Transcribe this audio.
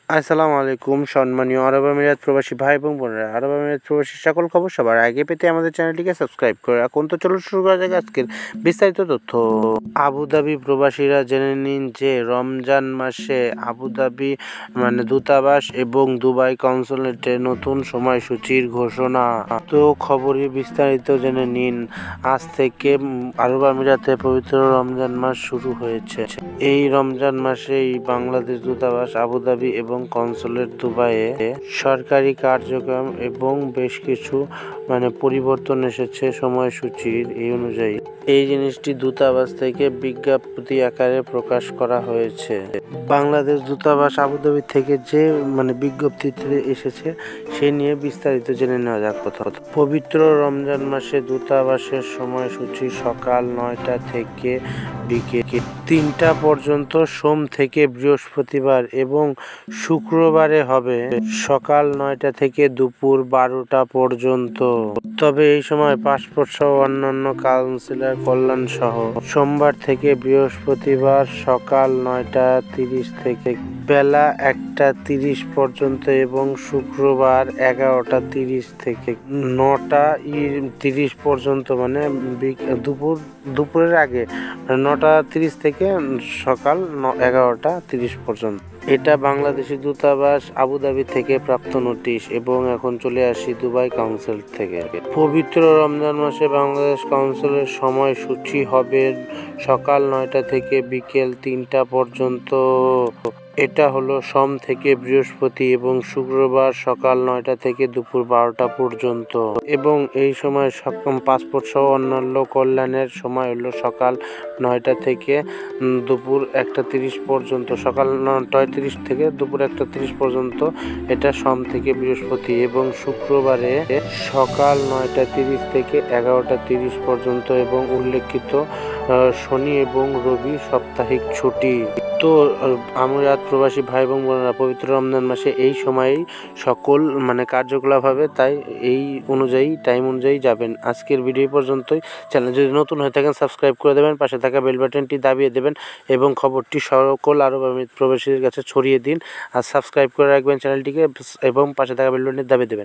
আসসালামু আলাইকুম সম্মানীয় আরব আমিরাত প্রবাসী ভাই এবং বোনেরা, আরব আমিরাত প্রবাসী সকল খবর সবার আগে পেতে আমাদের চ্যানেলটিকে সাবস্ক্রাইব করে রাখুন। তো চলুন শুরু করা যাক আজকের বিস্তারিত তথ্য। আবুধাবি প্রবাসীরা জেনে নিন যে রমজান মাসে আবুধাবি দূতাবাস এবং দুবাই কনসুলেটে নতুন সময়সূচির ঘোষণা। তো খবরে বিস্তারিত জেনে নিন। আজ থেকে আরব আমিরাতে পবিত্র রমজান মাস শুরু হয়েছে। এই রমজান মাসেই বাংলাদেশ দূতাবাস আবুধাবি এবং কনসুলেট দুবাইয়ে সরকারি কার্যক্রম এবং বেশ কিছু পরিবর্তন এসেছে সময়সূচির এই অনুযায়ী। এই জিনিসটি দূতাবাস থেকে বিজ্ঞপ্তি আকারে প্রকাশ করা হয়েছে। বাংলাদেশ দূতাবাস আবুধাবি থেকে যে বিজ্ঞপ্তিতে এসেছে সে নিয়ে বিস্তারিত জেনে নেওয়া যাক। পবিত্র রমজান মাসে দূতাবাসের সময়সূচি সকাল 9টা থেকে বিকেল 3টা পর্যন্ত সোম থেকে বৃহস্পতিবার এবং শুক্রবারে হবে সকাল 9টা থেকে দুপুর 12টা পর্যন্ত। তবে এই সময় পাসপোর্ট সহ অন্যান্য কাউন্সিলর কল্যাণ সহ সোমবার থেকে বৃহস্পতিবার সকাল 9টা 30 থেকে বেলা 1টা 30 পর্যন্ত এবং শুক্রবার 11টা 30 থেকে 9টা 30 পর্যন্ত, দুপুরের আগে 9টা 30 থেকে সকাল 11টা 30 পর্যন্ত। এটা বাংলাদেশি দূতাবাস আবুধাবি থেকে প্রাপ্ত নোটিশ। এবং এখন চলে আসি দুবাই কাউন্সিল থেকে। পবিত্র রমজান মাসে বাংলাদেশ কাউন্সিলের সময়সূচি হবে সকাল 9টা থেকে বিকেল 3টা পর্যন্ত। এটা হলো সোম থেকে বৃহস্পতি এবং শুক্রবার সকাল 9টা থেকে দুপুর 12টা পর্যন্ত। এবং এই সময় পাসপোর্ট সহ অন্যান্য কল্যাণের সময় হলো সকাল 9টা থেকে দুপুর 1টা 30 পর্যন্ত, সকাল 9টা 30 থেকে দুপুর 1টা 30 পর্যন্ত। এটা সোম থেকে বৃহস্পতি এবং শুক্রবারে সকাল 9টা 30 থেকে 11টা 30 পর্যন্ত এবং উল্লেখিত শনি এবং রবি সাপ্তাহিক ছুটি। তো আমিরাত প্রবাসী ভাই এবং বোনেরা, পবিত্র রমজান মাসে এই সময়েই সকল কার্যকলাপ হবে, তাই এই অনুযায়ী টাইম অনুযায়ী যাবেন। আজকের ভিডিও পর্যন্তই। চ্যানেল যদি নতুন হয়ে থাকেন সাবস্ক্রাইব করে দেবেন, পাশে থাকা বেল বাটনটি দাবিয়ে দেবেন এবং খবরটি সকল আরব আমিরাত প্রবাসীদের কাছে ছড়িয়ে দিন। আর সাবস্ক্রাইব করে রাখবেন চ্যানেলটিকে এবং পাশে থাকা বেল বাটনটি দাবিয়ে দেবেন।